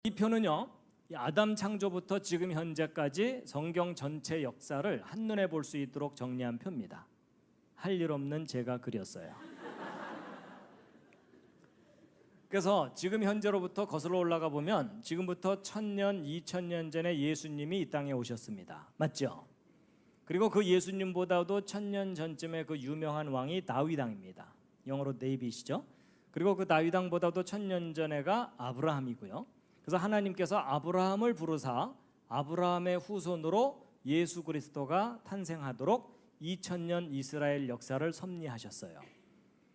이 표는요, 이 아담 창조부터 지금 현재까지 성경 전체 역사를 한눈에 볼 수 있도록 정리한 표입니다. 할 일 없는 제가 그렸어요. 그래서 지금 현재로부터 거슬러 올라가 보면 지금부터 1000년, 2000년 전에 예수님이 이 땅에 오셨습니다. 맞죠? 그리고 그 예수님보다도 1000년 전쯤에 그 유명한 왕이 다윗 왕입니다. 영어로 데이빗이죠. 그리고 그 다윗 왕보다도 1000년 전에가 아브라함이고요. 그래서 하나님께서 아브라함을 부르사 아브라함의 후손으로 예수 그리스도가 탄생하도록 2000년 이스라엘 역사를 섭리하셨어요.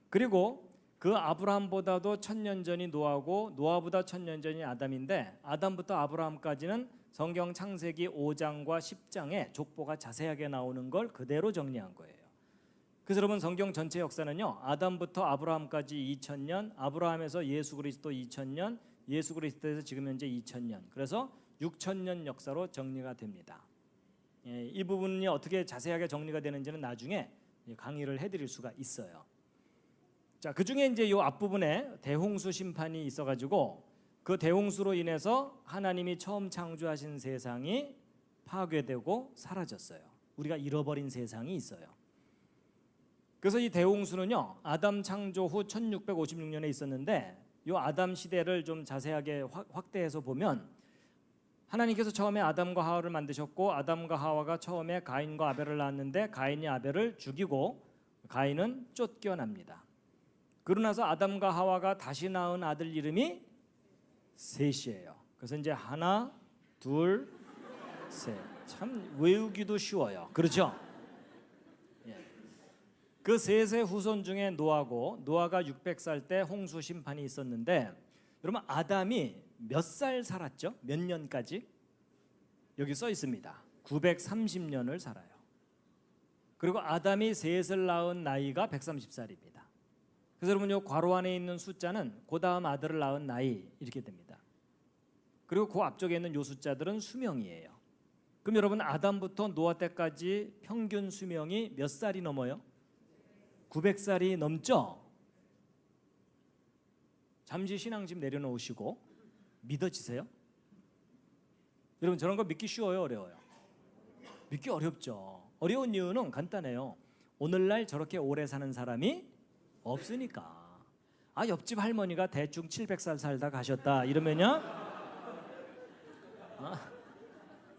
그리고 그 아브라함보다도 1000년 전이 노아고 노아보다 1000년 전이 아담인데 아담부터 아브라함까지는 성경 창세기 5장과 10장에 족보가 자세하게 나오는 걸 그대로 정리한 거예요. 그래서 여러분 성경 전체 역사는요, 아담부터 아브라함까지 2000년, 아브라함에서 예수 그리스도 2000년, 예수 그리스도에서 지금 현재 2000년, 그래서 6000년 역사로 정리가 됩니다. 이 부분이 어떻게 자세하게 정리가 되는지는 나중에 강의를 해드릴 수가 있어요. 자, 그 중에 이제 이 앞부분에 대홍수 심판이 있어가지고 그 대홍수로 인해서 하나님이 처음 창조하신 세상이 파괴되고 사라졌어요. 우리가 잃어버린 세상이 있어요. 그래서 이 대홍수는요, 아담 창조 후 1656년에 있었는데 이 아담 시대를 좀 자세하게 확대해서 보면 하나님께서 처음에 아담과 하와를 만드셨고 아담과 하와가 처음에 가인과 아벨을 낳았는데 가인이 아벨을 죽이고 가인은 쫓겨납니다. 그러고 나서 아담과 하와가 다시 낳은 아들 이름이 셋이에요. 그래서 이제 하나, 둘, 셋. 참 외우기도 쉬워요. 그렇죠? 그 셋의 후손 중에 노아고 노아가 600살 때 홍수 심판이 있었는데 여러분 아담이 몇 살 살았죠? 몇 년까지? 여기 써 있습니다. 930년을 살아요. 그리고 아담이 셋을 낳은 나이가 130살입니다. 그래서 여러분 이 괄호 안에 있는 숫자는 그 다음 아들을 낳은 나이 이렇게 됩니다. 그리고 그 앞쪽에 있는 요 숫자들은 수명이에요. 그럼 여러분 아담부터 노아 때까지 평균 수명이 몇 살이 넘어요? 900살이 넘죠? 잠시 신앙심 내려놓으시고 믿어지세요? 여러분 저런 거 믿기 쉬워요? 어려워요? 믿기 어렵죠. 어려운 이유는 간단해요. 오늘날 저렇게 오래 사는 사람이 없으니까. 아, 옆집 할머니가 대충 700살 살다 가셨다 이러면요,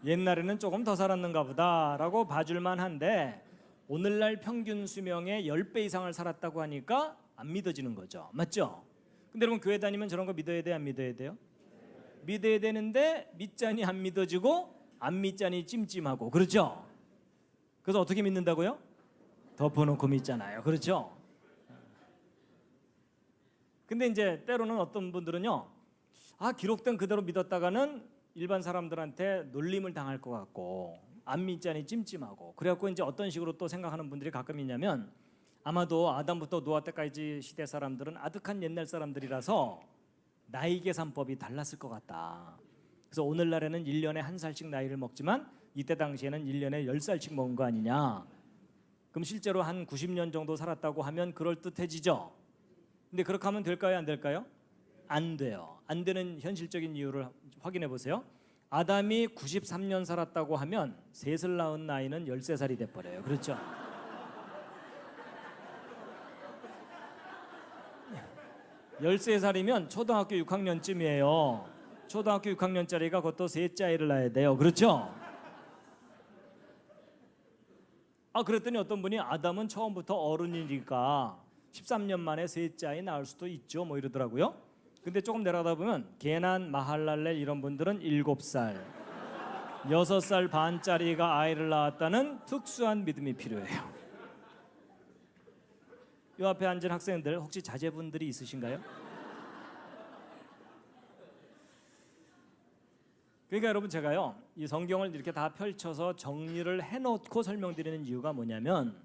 옛날에는 조금 더 살았는가 보다 라고 봐줄만 한데 오늘날 평균 수명의 10배 이상을 살았다고 하니까 안 믿어지는 거죠. 맞죠? 근데 여러분 교회 다니면 저런 거 믿어야 돼요? 안 믿어야 돼요? 믿어야 되는데 믿자니 안 믿어지고 안 믿자니 찜찜하고, 그렇죠? 그래서 어떻게 믿는다고요? 덮어놓고 믿잖아요. 그렇죠? 근데 이제 때로는 어떤 분들은요, 기록된 그대로 믿었다가는 일반 사람들한테 놀림을 당할 것 같고 안 믿자니 찜찜하고, 그래갖고 이제 어떤 식으로 또 생각하는 분들이 가끔 있냐면 아마도 아담부터 노아 때까지 시대 사람들은 아득한 옛날 사람들이라서 나이 계산법이 달랐을 것 같다. 그래서 오늘날에는 1년에 한 살씩 나이를 먹지만 이때 당시에는 1년에 10살씩 먹은 거 아니냐. 그럼 실제로 한 90년 정도 살았다고 하면 그럴듯해지죠. 근데 그렇게 하면 될까요? 안 될까요? 안 돼요. 안 되는 현실적인 이유를 확인해 보세요. 아담이 93년 살았다고 하면 셋을 낳은 나이는 13살이 돼버려요. 그렇죠? 열세 살이면 초등학교 6학년쯤이에요. 초등학교 6학년짜리가 그것도 셋째 아이를 낳아야 돼요. 그렇죠? 그랬더니 어떤 분이 아담은 처음부터 어른이니까 13년 만에 셋째 아이 낳을 수도 있죠 뭐 이러더라고요. 근데 조금 내려가다 보면 게난, 마할랄렐 이런 분들은 7살, 6살 반짜리가 아이를 낳았다는 특수한 믿음이 필요해요. 이 앞에 앉은 학생들 혹시 자제분들이 있으신가요? 그러니까 여러분 제가요, 이 성경을 이렇게 다 펼쳐서 정리를 해놓고 설명드리는 이유가 뭐냐면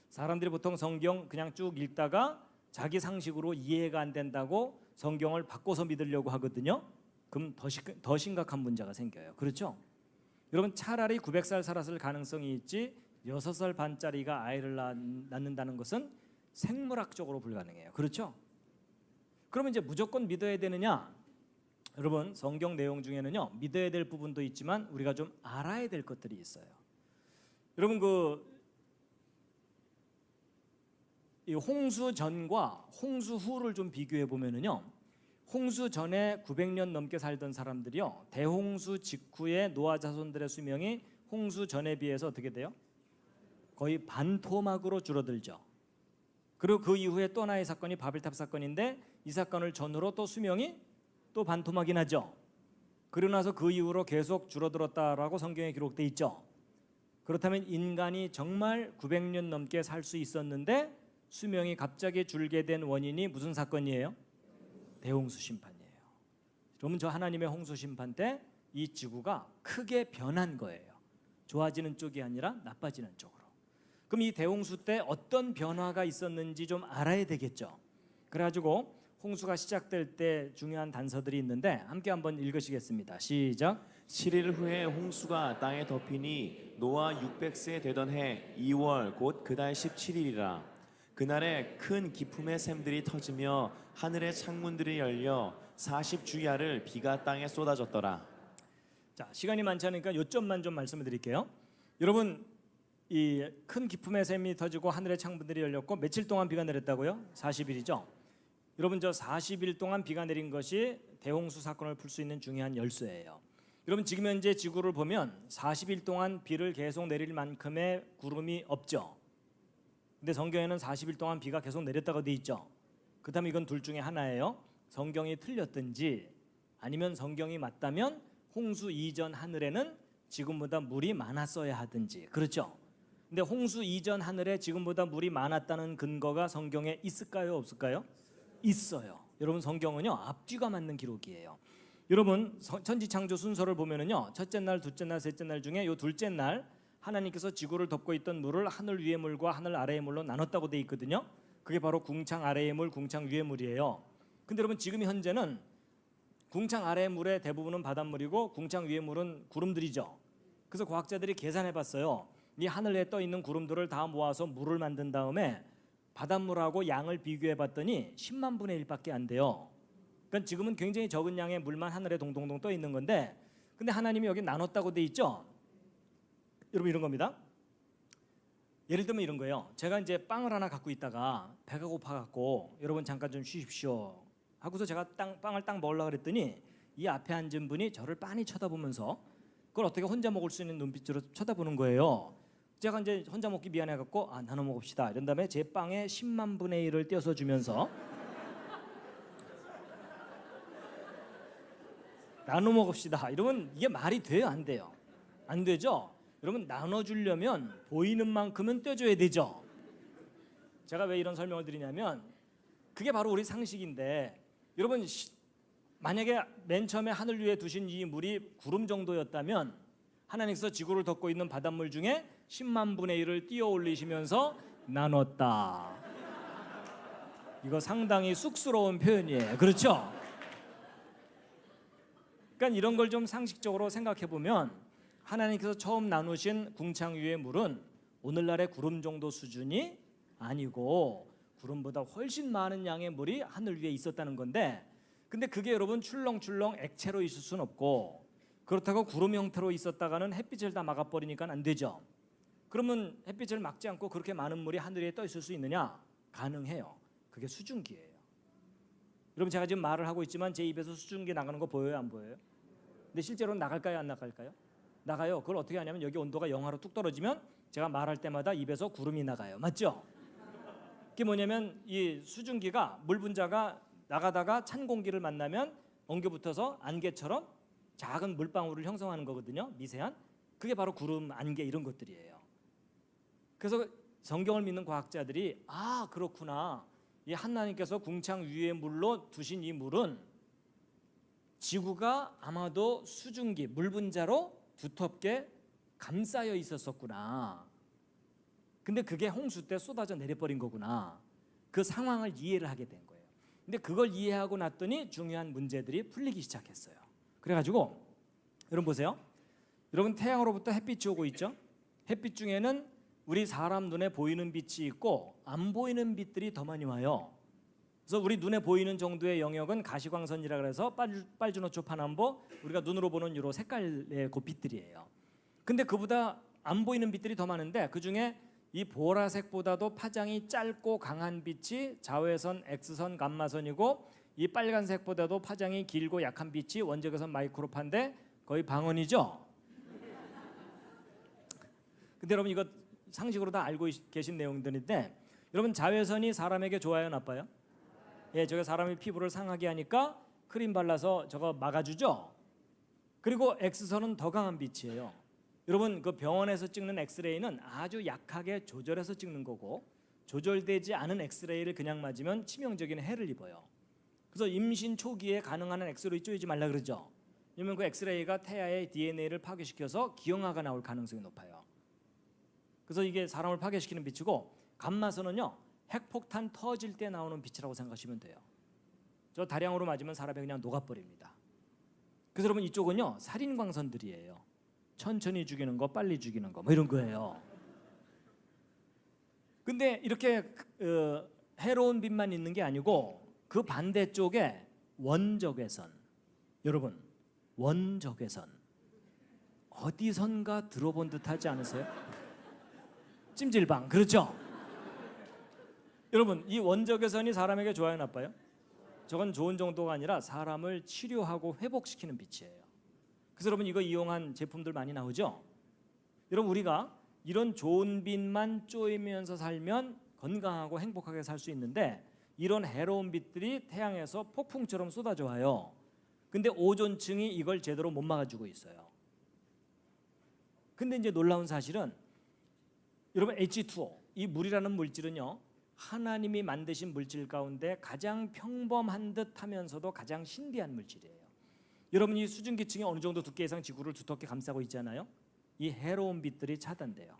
사람들이 보통 성경 그냥 쭉 읽다가 자기 상식으로 이해가 안 된다고 성경을 바꿔서 믿으려고 하거든요. 그럼 더 심각한 문제가 생겨요. 그렇죠? 여러분 차라리 900살 살았을 가능성이 있지 6살 반짜리가 아이를 낳는다는 것은 생물학적으로 불가능해요. 그렇죠? 그러면 이제 무조건 믿어야 되느냐? 여러분 성경 내용 중에는요 믿어야 될 부분도 있지만 우리가 좀 알아야 될 것들이 있어요. 여러분 이 홍수 전과 홍수 후를 좀 비교해 보면은요, 홍수 전에 900년 넘게 살던 사람들이요 대홍수 직후에 노아 자손들의 수명이 홍수 전에 비해서 어떻게 돼요? 거의 반토막으로 줄어들죠. 그리고 그 이후에 또 하나의 사건이 바벨탑 사건인데 이 사건을 전후로 또 수명이 또 반토막이 나죠. 그러고 나서 그 이후로 계속 줄어들었다라고 성경에 기록돼 있죠. 그렇다면 인간이 정말 900년 넘게 살 수 있었는데 수명이 갑자기 줄게 된 원인이 무슨 사건이에요? 대홍수 심판이에요. 그러면 저 하나님의 홍수 심판 때 이 지구가 크게 변한 거예요. 좋아지는 쪽이 아니라 나빠지는 쪽으로. 그럼 이 대홍수 때 어떤 변화가 있었는지 좀 알아야 되겠죠. 그래가지고 홍수가 시작될 때 중요한 단서들이 있는데 함께 한번 읽으시겠습니다. 시작. 7일 후에 홍수가 땅에 덮이니 노아 600세 되던 해 2월 곧 그달 17일이라. 그날에 큰 기품의 샘들이 터지며 하늘의 창문들이 열려 40주야를 비가 땅에 쏟아졌더라. 자, 시간이 많지 않으니까 요점만 좀 말씀을 드릴게요. 여러분 이 큰 기품의 샘이 터지고 하늘의 창문들이 열렸고 며칠 동안 비가 내렸다고요? 40일이죠. 여러분 저 40일 동안 비가 내린 것이 대홍수 사건을 풀 수 있는 중요한 열쇠예요. 여러분 지금 현재 지구를 보면 40일 동안 비를 계속 내릴 만큼의 구름이 없죠. 근데 성경에는 40일 동안 비가 계속 내렸다고 돼 있죠. 그렇다면 이건 둘 중에 하나예요. 성경이 틀렸든지 아니면 성경이 맞다면 홍수 이전 하늘에는 지금보다 물이 많았어야 하든지. 그렇죠. 근데 홍수 이전 하늘에 지금보다 물이 많았다는 근거가 성경에 있을까요? 없을까요? 있어요. 여러분 성경은요 앞뒤가 맞는 기록이에요. 여러분 천지창조 순서를 보면은요 첫째 날, 둘째 날, 셋째 날 중에 요 둘째 날 하나님께서 지구를 덮고 있던 물을 하늘 위의 물과 하늘 아래의 물로 나눴다고 돼 있거든요. 그게 바로 궁창 아래의 물, 궁창 위의 물이에요. 근데 여러분 지금 현재는 궁창 아래의 물의 대부분은 바닷물이고 궁창 위의 물은 구름들이죠. 그래서 과학자들이 계산해 봤어요. 이 하늘에 떠 있는 구름들을 다 모아서 물을 만든 다음에 바닷물하고 양을 비교해 봤더니 10만 분의 1밖에 안 돼요. 그러니까 지금은 굉장히 적은 양의 물만 하늘에 동동동 떠 있는 건데, 근데 하나님이 여기 나눴다고 돼 있죠. 여러분 이런 겁니다. 예를 들면 이런 거예요. 제가 이제 빵을 하나 갖고 있다가 배가 고파 갖고 여러분 잠깐 좀 쉬십시오 하고서 제가 빵을 딱 먹으려고 그랬더니 이 앞에 앉은 분이 저를 빤히 쳐다보면서 그걸 어떻게 혼자 먹을 수 있는 눈빛으로 쳐다보는 거예요. 제가 이제 혼자 먹기 미안해 갖고 나눠 먹읍시다 이런 다음에 제 빵에 10만 분의 1을 떼어서 주면서 나눠 먹읍시다 이러면 이게 말이 돼요? 안 돼요? 안 되죠? 여러분 나눠주려면 보이는 만큼은 떼줘야 되죠. 제가 왜 이런 설명을 드리냐면 그게 바로 우리 상식인데, 여러분 만약에 맨 처음에 하늘 위에 두신 이 물이 구름 정도였다면 하나님께서 지구를 덮고 있는 바닷물 중에 10만 분의 1을 띄어 올리시면서 나눴다. 이거 상당히 쑥스러운 표현이에요. 그렇죠? 그러니까 이런 걸 좀 상식적으로 생각해 보면 하나님께서 처음 나누신 궁창 위의 물은 오늘날의 구름 정도 수준이 아니고 구름보다 훨씬 많은 양의 물이 하늘 위에 있었다는 건데, 근데 그게 여러분 출렁출렁 액체로 있을 수는 없고 그렇다고 구름 형태로 있었다가는 햇빛을 다 막아버리니까 안 되죠. 그러면 햇빛을 막지 않고 그렇게 많은 물이 하늘 위에 떠 있을 수 있느냐? 가능해요. 그게 수증기예요. 여러분 제가 지금 말을 하고 있지만 제 입에서 수증기 나가는 거 보여요? 안 보여요? 근데 실제로 나갈까요? 안 나갈까요? 나가요. 그걸 어떻게 하냐면 여기 온도가 영하로 뚝 떨어지면 제가 말할 때마다 입에서 구름이 나가요. 맞죠? 그게 뭐냐면 이 수증기가 물 분자가 나가다가 찬 공기를 만나면 엉겨붙어서 안개처럼 작은 물방울을 형성하는 거거든요. 미세한. 그게 바로 구름, 안개 이런 것들이에요. 그래서 성경을 믿는 과학자들이 그렇구나. 이 하나님께서 궁창 위의 물로 두신 이 물은 지구가 아마도 수증기, 물 분자로 두텁게 감싸여 있었구나. 근데 그게 홍수 때 쏟아져 내려버린 거구나. 그 상황을 이해를 하게 된 거예요. 근데 그걸 이해하고 났더니 중요한 문제들이 풀리기 시작했어요. 그래가지고 여러분 보세요. 여러분 태양으로부터 햇빛이 오고 있죠. 햇빛 중에는 우리 사람 눈에 보이는 빛이 있고 안 보이는 빛들이 더 많이 와요. 그래서 우리 눈에 보이는 정도의 영역은 가시광선이라 그래서 빨주노초 파남보, 우리가 눈으로 보는 이런 색깔의 그 빛들이에요. 근데 그보다 안 보이는 빛들이 더 많은데 그중에 이 보라색보다도 파장이 짧고 강한 빛이 자외선, X선, 감마선이고 이 빨간색보다도 파장이 길고 약한 빛이 원적외선 마이크로파인데 거의 방언이죠. 근데 여러분 이거 상식으로 다 알고 계신 내용들인데 여러분 자외선이 사람에게 좋아요, 나빠요? 예, 저게 사람의 피부를 상하게 하니까 크림 발라서 저거 막아주죠. 그리고 X선은 더 강한 빛이에요. 여러분 그 병원에서 찍는 엑스레이는 아주 약하게 조절해서 찍는 거고 조절되지 않은 엑스레이를 그냥 맞으면 치명적인 해를 입어요. 그래서 임신 초기에 가능한 엑스레이 쪼이지 말라 그러죠. 왜냐면 그 엑스레이가 태아의 DNA를 파괴시켜서 기형아가 나올 가능성이 높아요. 그래서 이게 사람을 파괴시키는 빛이고 감마선은요 핵폭탄 터질 때 나오는 빛이라고 생각하시면 돼요. 저 다량으로 맞으면 사람이 그냥 녹아버립니다. 그래서 여러분 이쪽은요 살인광선들이에요. 천천히 죽이는 거, 빨리 죽이는 거, 뭐 이런 거예요. 근데 이렇게 해로운 빛만 있는 게 아니고 그 반대쪽에 원적외선, 여러분 원적외선 어디선가 들어본 듯하지 않으세요? 찜질방, 그렇죠? 여러분 이 원적외선이 사람에게 좋아요, 나빠요? 저건 좋은 정도가 아니라 사람을 치료하고 회복시키는 빛이에요. 그래서 여러분 이거 이용한 제품들 많이 나오죠? 여러분 우리가 이런 좋은 빛만 쪼이면서 살면 건강하고 행복하게 살 수 있는데 이런 해로운 빛들이 태양에서 폭풍처럼 쏟아져 와요. 근데 오존층이 이걸 제대로 못 막아주고 있어요. 근데 이제 놀라운 사실은 여러분 H2O, 이 물이라는 물질은요 하나님이 만드신 물질 가운데 가장 평범한 듯 하면서도 가장 신비한 물질이에요. 여러분 이 수증기층이 어느 정도 두께 이상 지구를 두텁게 감싸고 있잖아요. 이 해로운 빛들이 차단돼요.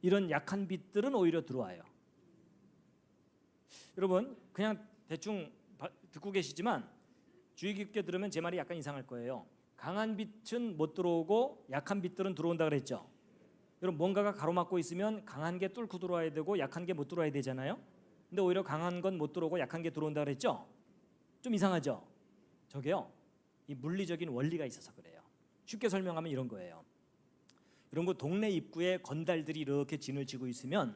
이런 약한 빛들은 오히려 들어와요. 여러분 그냥 대충 듣고 계시지만 주의 깊게 들으면 제 말이 약간 이상할 거예요. 강한 빛은 못 들어오고 약한 빛들은 들어온다 그랬죠. 여러분 뭔가가 가로막고 있으면 강한 게 뚫고 들어와야 되고 약한 게 못 들어와야 되잖아요. 근데 오히려 강한 건 못 들어오고 약한 게 들어온다 그랬죠. 좀 이상하죠. 저게요 이 물리적인 원리가 있어서 그래요. 쉽게 설명하면 이런 거예요. 이런 거 동네 입구에 건달들이 이렇게 진을 치고 있으면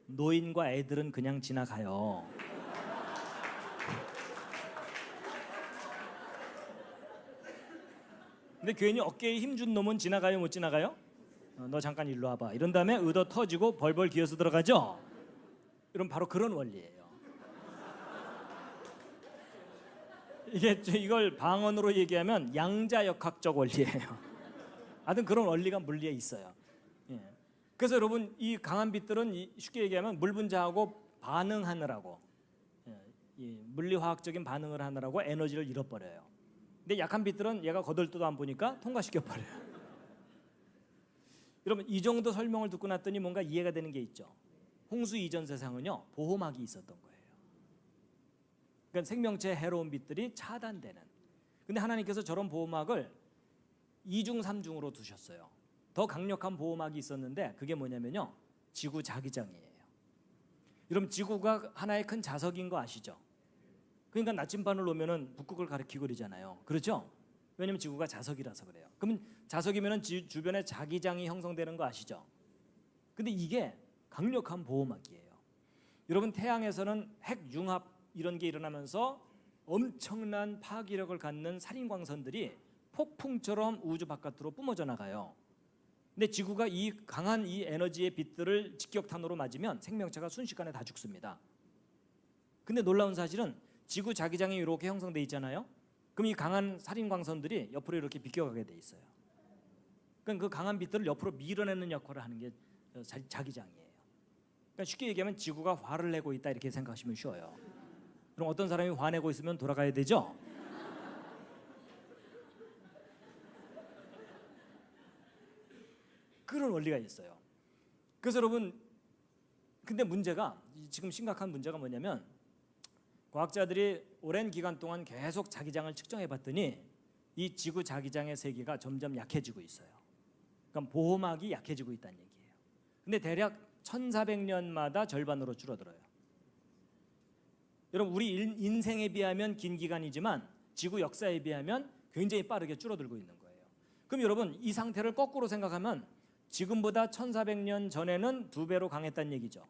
노인과 애들은 그냥 지나가요. 근데 괜히 어깨에 힘준 놈은 지나가요, 못 지나가요? 너 잠깐 일로 와봐. 이런 다음에 의도 터지고 벌벌 기어서 들어가죠. 이런 바로 그런 원리예요. 이걸 방언으로 얘기하면 양자역학적 원리예요. 하여튼 그런 원리가 물리에 있어요. 예. 그래서 여러분 이 강한 빛들은 쉽게 얘기하면 물 분자하고 반응하느라고 이 물리화학적인 반응을 하느라고 에너지를 잃어버려요. 근데 약한 빛들은 얘가 거들떠도 안 보니까 통과시켜버려요. 여러분 이 정도 설명을 듣고 났더니 뭔가 이해가 되는 게 있죠. 홍수 이전 세상은요 보호막이 있었던 거예요. 그러니까 생명체의 해로운 빛들이 차단되는. 근데 하나님께서 저런 보호막을 2중 3중으로 두셨어요. 더 강력한 보호막이 있었는데 그게 뭐냐면요 지구 자기장이에요. 여러분 지구가 하나의 큰 자석인 거 아시죠? 그러니까 나침반을 놓으면은 북극을 가리키고 그러잖아요. 그렇죠? 왜냐면 지구가 자석이라서 그래요. 그러면 자석이면은 주변에 자기장이 형성되는 거 아시죠? 근데 이게 강력한 보호막이에요. 여러분 태양에서는 핵융합 이런 게 일어나면서 엄청난 파괴력을 갖는 살인광선들이 폭풍처럼 우주 바깥으로 뿜어져 나가요. 근데 지구가 이 강한 이 에너지의 빛들을 직격탄으로 맞으면 생명체가 순식간에 다 죽습니다. 근데 놀라운 사실은 지구 자기장이 이렇게 형성돼 있잖아요. 그럼 이 강한 살인광선들이 옆으로 이렇게 비껴가게 돼 있어요. 그러니까 그 강한 빛들을 옆으로 밀어내는 역할을 하는 게 자기장이에요. 그러니까 쉽게 얘기하면 지구가 화를 내고 있다 이렇게 생각하시면 쉬워요. 그럼 어떤 사람이 화내고 있으면 돌아가야 되죠? 그런 원리가 있어요. 그래서 여러분 근데 문제가 지금 심각한 문제가 뭐냐면 과학자들이 오랜 기간 동안 계속 자기장을 측정해 봤더니 이 지구 자기장의 세기가 점점 약해지고 있어요. 그러니까 보호막이 약해지고 있다는 얘기예요. 근데 대략 1400년마다 절반으로 줄어들어요. 여러분 우리 인생에 비하면 긴 기간이지만 지구 역사에 비하면 굉장히 빠르게 줄어들고 있는 거예요. 그럼 여러분 이 상태를 거꾸로 생각하면 지금보다 1400년 전에는 2배로 강했다는 얘기죠.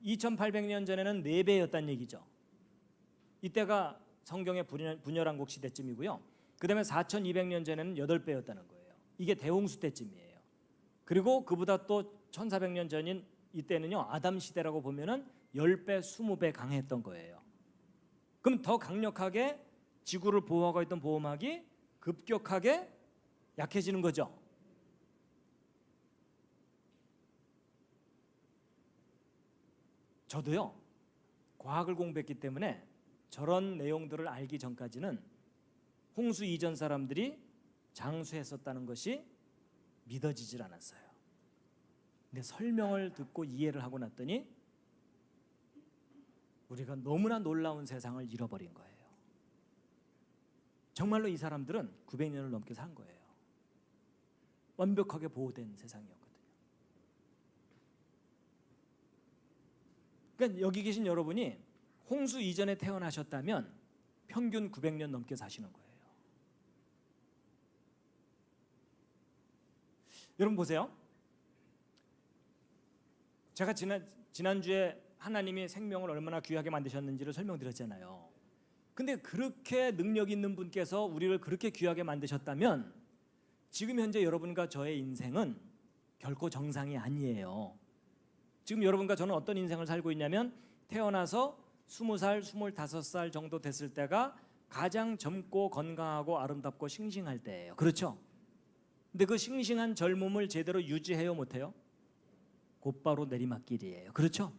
2800년 전에는 4배였다는 얘기죠. 이때가 성경의 분열왕국 시대쯤이고요. 그 다음에 4200년 전에는 8배였다는 거예요. 이게 대홍수 때쯤이에요. 그리고 그보다 또 1400년 전인 이때는요, 아담 시대라고 보면은 10배, 20배 강했던 거예요. 그럼 더 강력하게 지구를 보호하고 있던 보호막이 급격하게 약해지는 거죠. 저도요, 과학을 공부했기 때문에 저런 내용들을 알기 전까지는 홍수 이전 사람들이 장수했었다는 것이 믿어지질 않았어요. 근데 설명을 듣고 이해를 하고 났더니 우리가 너무나 놀라운 세상을 잃어버린 거예요. 정말로 이 사람들은 900년을 넘게 산 거예요. 완벽하게 보호된 세상이었거든요. 그러니까 여기 계신 여러분이 홍수 이전에 태어나셨다면 평균 900년 넘게 사시는 거예요. 여러분 보세요. 제가 지난주에 하나님이 생명을 얼마나 귀하게 만드셨는지를 설명드렸잖아요. 근데 그렇게 능력 있는 분께서 우리를 그렇게 귀하게 만드셨다면 지금 현재 여러분과 저의 인생은 결코 정상이 아니에요. 지금 여러분과 저는 어떤 인생을 살고 있냐면 태어나서 20살, 25살 정도 됐을 때가 가장 젊고 건강하고 아름답고 싱싱할 때예요. 그렇죠? 근데 그 싱싱한 젊음을 제대로 유지해요, 못해요? 곧바로 내리막길이에요. 그렇죠?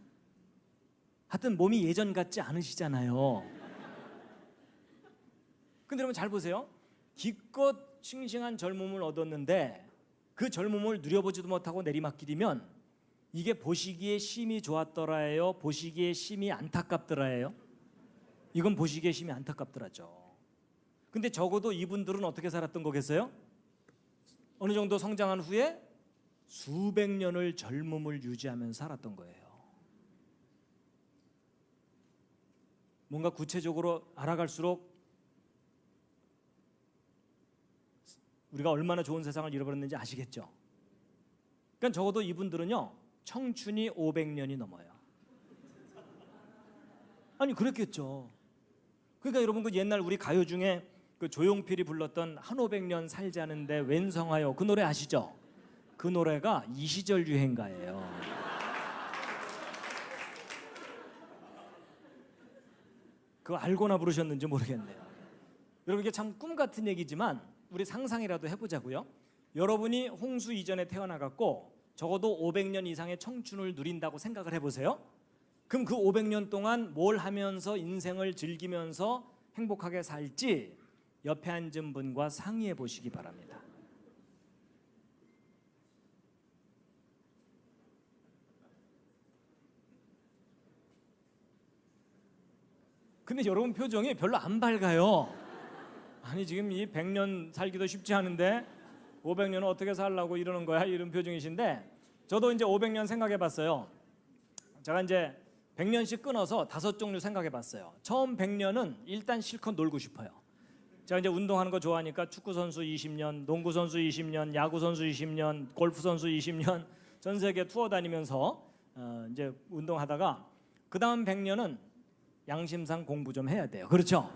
하여튼 몸이 예전 같지 않으시잖아요. 근데 여러분 잘 보세요. 기껏 싱싱한 젊음을 얻었는데 그 젊음을 누려보지도 못하고 내리막길이면 이게 보시기에 심히 좋았더라예요? 보시기에 심히 안타깝더라예요? 이건 보시기에 심히 안타깝더라죠. 근데 적어도 이분들은 어떻게 살았던 거겠어요? 어느 정도 성장한 후에 수백 년을 젊음을 유지하면서 살았던 거예요. 뭔가 구체적으로 알아갈수록 우리가 얼마나 좋은 세상을 잃어버렸는지 아시겠죠? 그러니까 적어도 이분들은요, 청춘이 500년이 넘어요. 아니 그랬겠죠. 그러니까 여러분 그 옛날 우리 가요 중에 그 조용필이 불렀던 한 500년 살자는데 웬성하여 그 노래 아시죠? 그 노래가 이 시절 유행가예요. 그거 알고나 부르셨는지 모르겠네요. 여러분 이게 참 꿈 같은 얘기지만 우리 상상이라도 해보자고요. 여러분이 홍수 이전에 태어나갖고 적어도 500년 이상의 청춘을 누린다고 생각을 해보세요. 그럼 그 500년 동안 뭘 하면서 인생을 즐기면서 행복하게 살지 옆에 앉은 분과 상의해 보시기 바랍니다. 근데 여러분 표정이 별로 안 밝아요. 아니 지금 이 100년 살기도 쉽지 않은데 500년은 어떻게 살라고 이러는 거야? 이런 표정이신데 저도 이제 500년 생각해 봤어요. 제가 이제 100년씩 끊어서 5종류 생각해 봤어요. 처음 100년은 일단 실컷 놀고 싶어요. 제가 이제 운동하는 거 좋아하니까 축구 선수 20년, 농구 선수 20년, 야구 선수 20년, 골프 선수 20년 전 세계 투어 다니면서 이제 운동하다가 그다음 100년은 양심상 공부 좀 해야 돼요. 그렇죠?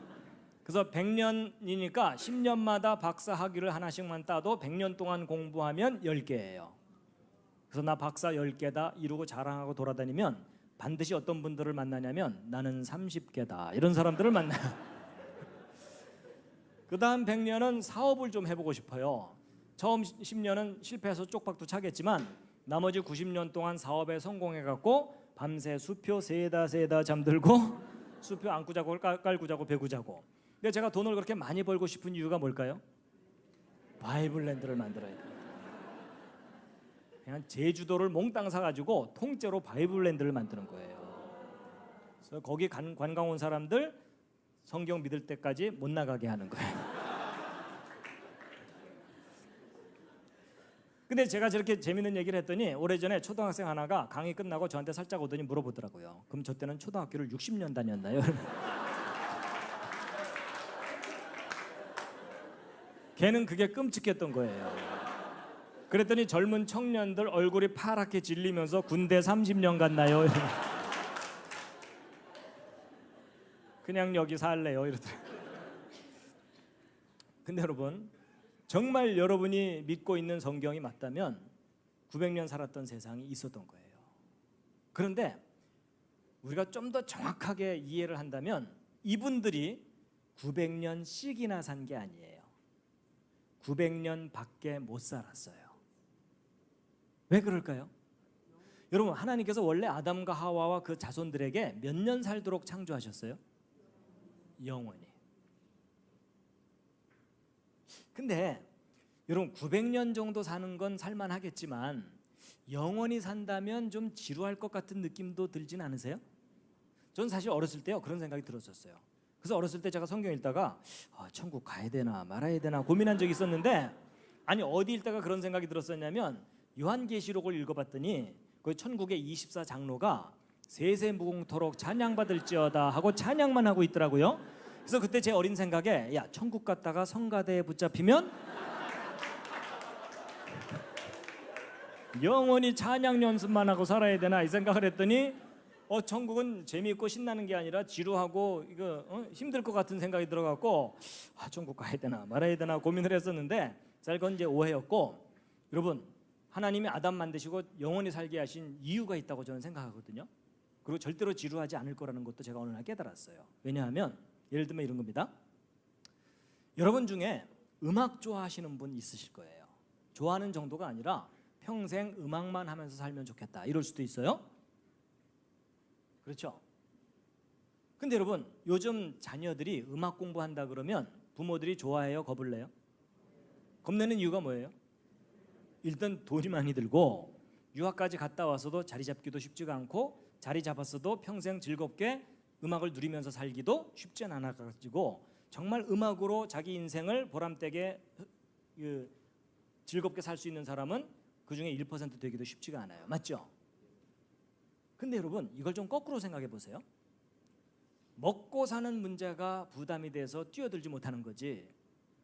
그래서 100년이니까 10년마다 박사 학위를 하나씩만 따도 100년 동안 공부하면 10개예요. 그래서 나 박사 10개다 이러고 자랑하고 돌아다니면 반드시 어떤 분들을 만나냐면 나는 30개다 이런 사람들을 만나요. 그 다음 100년은 사업을 좀 해보고 싶어요. 처음 10년은 실패해서 쪽박도 차겠지만 나머지 90년 동안 사업에 성공해갖고 밤새 수표 세다 잠들고 수표 안고 자고 깔고 자고 배고 자고. 근데 제가 돈을 그렇게 많이 벌고 싶은 이유가 뭘까요? 바이블랜드를 만들어야 돼요. 그냥 제주도를 몽땅 사가지고 통째로 바이블랜드를 만드는 거예요. 그래서 거기 관광 온 사람들 성경 믿을 때까지 못 나가게 하는 거예요. 근데 제가 저렇게 재밌는 얘기를 했더니 오래전에 초등학생 하나가 강의 끝나고 저한테 살짝 오더니 물어보더라고요. 그럼 저 때는 초등학교를 60년 다녔나요? 걔는 그게 끔찍했던 거예요. 그랬더니 젊은 청년들 얼굴이 파랗게 질리면서 군대 30년 갔나요? 그냥 여기 살래요 이러더라고요. 근데 여러분, 정말 여러분이 믿고 있는 성경이 맞다면 900년 살았던 세상이 있었던 거예요. 그런데 우리가 좀 더 정확하게 이해를 한다면 이분들이 900년씩이나 산 게 아니에요. 900년밖에 못 살았어요. 왜 그럴까요? 여러분, 하나님께서 원래 아담과 하와와 그 자손들에게 몇 년 살도록 창조하셨어요? 영원히. 근데 여러분, 900년 정도 사는 건 살만하겠지만 영원히 산다면 좀 지루할 것 같은 느낌도 들진 않으세요? 전 사실 어렸을 때요 그런 생각이 들었었어요. 그래서 어렸을 때 제가 성경 읽다가 천국 가야 되나 말아야 되나 고민한 적이 있었는데, 아니 어디 읽다가 그런 생각이 들었었냐면 요한계시록을 읽어봤더니 그 천국의 24장로가 세세무궁토록 찬양받을지어다 하고 찬양만 하고 있더라고요. 그래서 그때 제 어린 생각에 야, 천국 갔다가 성가대에 붙잡히면 영원히 찬양 연습만 하고 살아야 되나 이 생각을 했더니 천국은 재미있고 신나는 게 아니라 지루하고 이거 힘들 것 같은 생각이 들어갖고 천국 가야 되나 말아야 되나 고민을 했었는데, 사실 그건 이제 오해였고, 여러분 하나님이 아담 만드시고 영원히 살게 하신 이유가 있다고 저는 생각하거든요. 그리고 절대로 지루하지 않을 거라는 것도 제가 어느 날 깨달았어요. 왜냐하면 예를 들면 이런 겁니다. 여러분 중에 음악 좋아하시는 분 있으실 거예요. 좋아하는 정도가 아니라 평생 음악만 하면서 살면 좋겠다 이럴 수도 있어요. 그렇죠? 근데 여러분, 요즘 자녀들이 음악 공부한다 그러면 부모들이 좋아해요, 겁을 내요? 겁내는 이유가 뭐예요? 일단 돈이 많이 들고 유학까지 갔다 와서도 자리 잡기도 쉽지가 않고, 자리 잡았어도 평생 즐겁게 음악을 누리면서 살기도 쉽지 않아가지고 정말 음악으로 자기 인생을 보람되게 즐겁게 살 수 있는 사람은 그중에 1% 되기도 쉽지가 않아요. 맞죠? 근데 여러분, 이걸 좀 거꾸로 생각해 보세요. 먹고 사는 문제가 부담이 돼서 뛰어들지 못하는 거지,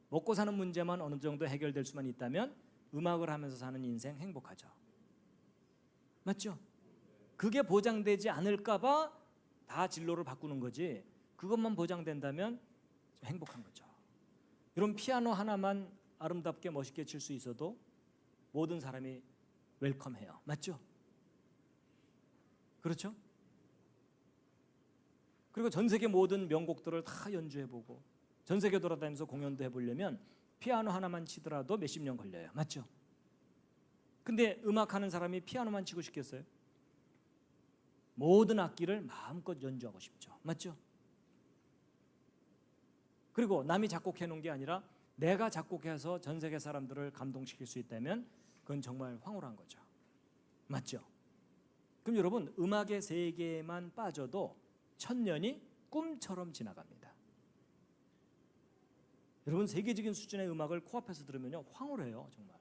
먹고 사는 문제만 어느 정도 해결될 수만 있다면 음악을 하면서 사는 인생 행복하죠. 맞죠? 그게 보장되지 않을까 봐 다 진로를 바꾸는 거지, 그것만 보장된다면 행복한 거죠. 여러분, 피아노 하나만 아름답게 멋있게 칠 수 있어도 모든 사람이 웰컴해요. 맞죠? 그렇죠? 그리고 전 세계 모든 명곡들을 다 연주해보고 전 세계 돌아다니면서 공연도 해보려면 피아노 하나만 치더라도 몇십 년 걸려요. 맞죠? 근데 음악하는 사람이 피아노만 치고 싶겠어요? 모든 악기를 마음껏 연주하고 싶죠. 맞죠? 그리고 남이 작곡해 놓은 게 아니라 내가 작곡해서 전 세계 사람들을 감동시킬 수 있다면 그건 정말 황홀한 거죠. 맞죠? 그럼 여러분, 음악의 세계에만 빠져도 1000년이 꿈처럼 지나갑니다. 여러분, 세계적인 수준의 음악을 코앞에서 들으면요 황홀해요, 정말.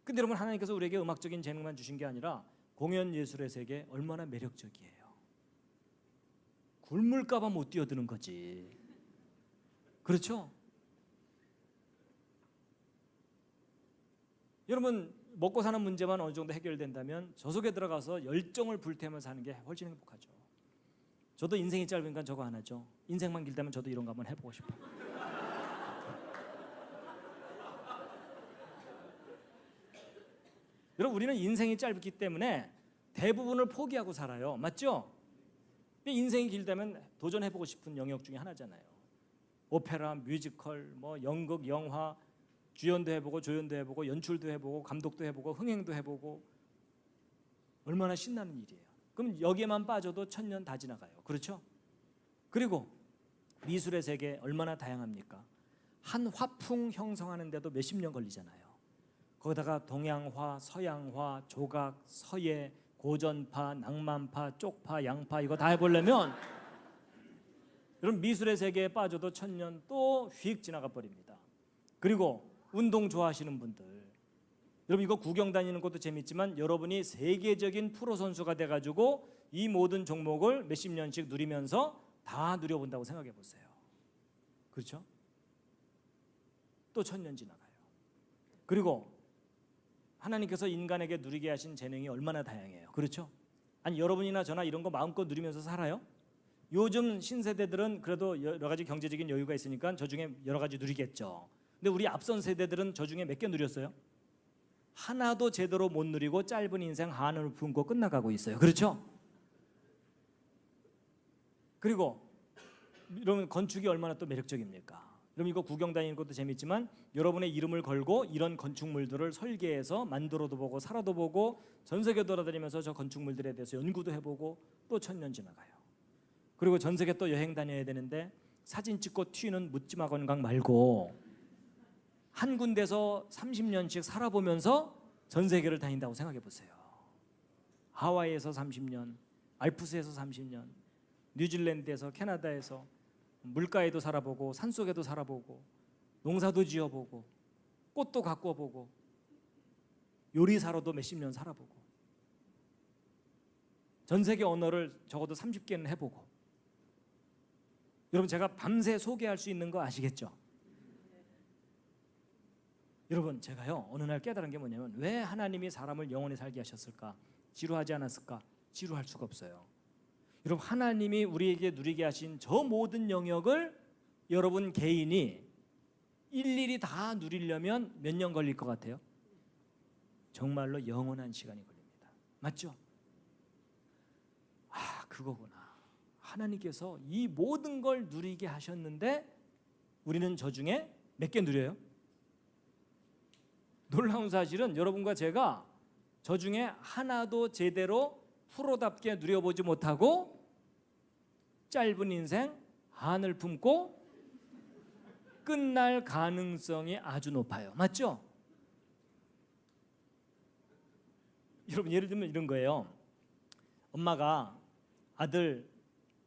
근데 여러분, 하나님께서 우리에게 음악적인 재능만 주신 게 아니라 공연 예술의 세계 얼마나 매력적이에요. 굶을까 봐 못 뛰어드는 거지. 그렇죠? 여러분, 먹고 사는 문제만 어느 정도 해결된다면 저 속에 들어가서 열정을 불태우면서 사는 게 훨씬 행복하죠. 저도 인생이 짧으니까 저거 안 하죠. 인생만 길다면 저도 이런 거 한번 해보고 싶어요. 여러분, 우리는 인생이 짧기 때문에 대부분을 포기하고 살아요. 맞죠? 근데 인생이 길다면 도전해보고 싶은 영역 중에 하나잖아요. 오페라, 뮤지컬, 뭐 연극, 영화, 주연도 해보고 조연도 해보고 연출도 해보고 감독도 해보고 흥행도 해보고, 얼마나 신나는 일이에요. 그럼 여기에만 빠져도 1000년 다 지나가요. 그렇죠? 그리고 미술의 세계 얼마나 다양합니까? 한 화풍 형성하는데도 몇십 년 걸리잖아요. 거기다가 동양화, 서양화, 조각, 서예, 고전파, 낭만파, 쪽파, 양파 이거 다 해보려면 여러분, 미술의 세계에 빠져도 1000년 또 휙 지나가 버립니다. 그리고 운동 좋아하시는 분들, 여러분 이거 구경 다니는 것도 재밌지만 여러분이 세계적인 프로 선수가 돼가지고 이 모든 종목을 몇십 년씩 누리면서 다 누려본다고 생각해 보세요. 그렇죠? 또 1000년 지나가요. 그리고 하나님께서 인간에게 누리게 하신 재능이 얼마나 다양해요. 그렇죠? 아니 여러분이나 저나 이런 거 마음껏 누리면서 살아요? 요즘 신세대들은 그래도 여러 가지 경제적인 여유가 있으니까 저 중에 여러 가지 누리겠죠. 근데 우리 앞선 세대들은 저 중에 몇 개 누렸어요? 하나도 제대로 못 누리고 짧은 인생 한을 품고 끝나가고 있어요. 그렇죠? 그리고 여러분 건축이 얼마나 또 매력적입니까? 여러분 이거 구경 다니는 것도 재밌지만 여러분의 이름을 걸고 이런 건축물들을 설계해서 만들어도 보고 살아도 보고 전 세계 돌아다니면서 저 건축물들에 대해서 연구도 해보고 또 1000년 지나가요. 그리고 전 세계 또 여행 다녀야 되는데 사진 찍고 튀는 묻지마 건강 말고 한 군데서 30년씩 살아보면서 전 세계를 다닌다고 생각해 보세요. 하와이에서 30년, 알프스에서 30년, 뉴질랜드에서 캐나다에서 물가에도 살아보고 산속에도 살아보고 농사도 지어보고 꽃도 가꿔보고 요리사로도 몇십 년 살아보고 전 세계 언어를 적어도 30개는 해보고 여러분 제가 밤새 소개할 수 있는 거 아시겠죠? 여러분 제가요 어느 날 깨달은 게 뭐냐면 왜 하나님이 사람을 영원히 살게 하셨을까? 지루하지 않았을까? 지루할 수가 없어요. 여러분 하나님이 우리에게 누리게 하신 저 모든 영역을 여러분 개인이 일일이 다 누리려면 몇 년 걸릴 것 같아요? 정말로 영원한 시간이 걸립니다. 맞죠? 아 그거구나. 하나님께서 이 모든 걸 누리게 하셨는데 우리는 저 중에 몇 개 누려요? 놀라운 사실은 여러분과 제가 저 중에 하나도 제대로 프로답게 누려보지 못하고 짧은 인생 한을 품고 끝날 가능성이 아주 높아요. 맞죠? 여러분 예를 들면 이런 거예요. 엄마가 아들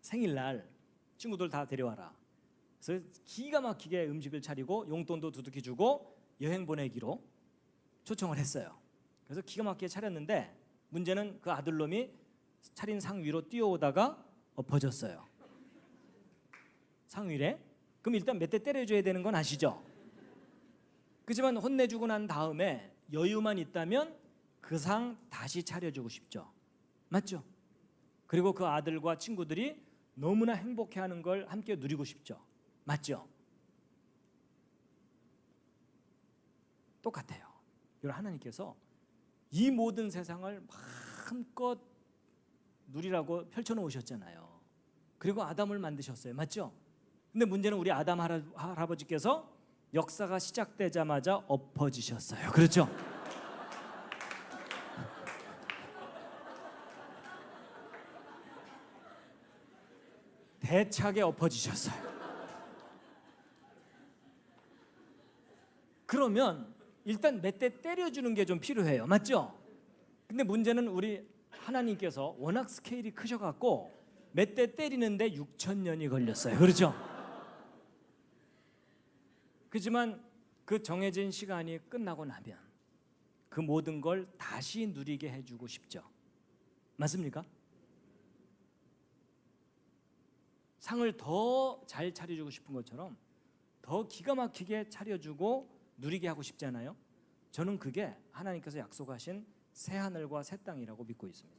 생일날 친구들 다 데려와라. 그래서 기가 막히게 음식을 차리고 용돈도 두둑히 주고 여행 보내기로 초청을 했어요. 그래서 기가 막히게 차렸는데 문제는 그 아들놈이 차린 상 위로 뛰어오다가 엎어졌어요. 상 위래? 그럼 일단 몇 대 때려줘야 되는 건 아시죠? 그렇지만 혼내주고 난 다음에 여유만 있다면 그 상 다시 차려주고 싶죠. 맞죠? 그리고 그 아들과 친구들이 너무나 행복해하는 걸 함께 누리고 싶죠. 맞죠? 똑같아요. 여러분 하나님께서 이 모든 세상을 마음껏 누리라고 펼쳐놓으셨잖아요. 그리고 아담을 만드셨어요. 맞죠? 근데 문제는 우리 아담 할아버지께서 역사가 시작되자마자 엎어지셨어요. 그렇죠? 대차게 엎어지셨어요. 그러면 일단 몇 대 때려주는 게 좀 필요해요. 맞죠? 근데 문제는 우리 하나님께서 워낙 스케일이 크셔갖고 몇 대 때리는데 6000년이 걸렸어요. 그렇죠? 그렇지만 그 정해진 시간이 끝나고 나면 그 모든 걸 다시 누리게 해주고 싶죠. 맞습니까? 상을 더 잘 차려주고 싶은 것처럼 더 기가 막히게 차려주고 누리게 하고 싶잖아요. 저는 그게 하나님께서 약속하신 새 하늘과 새 땅이라고 믿고 있습니다.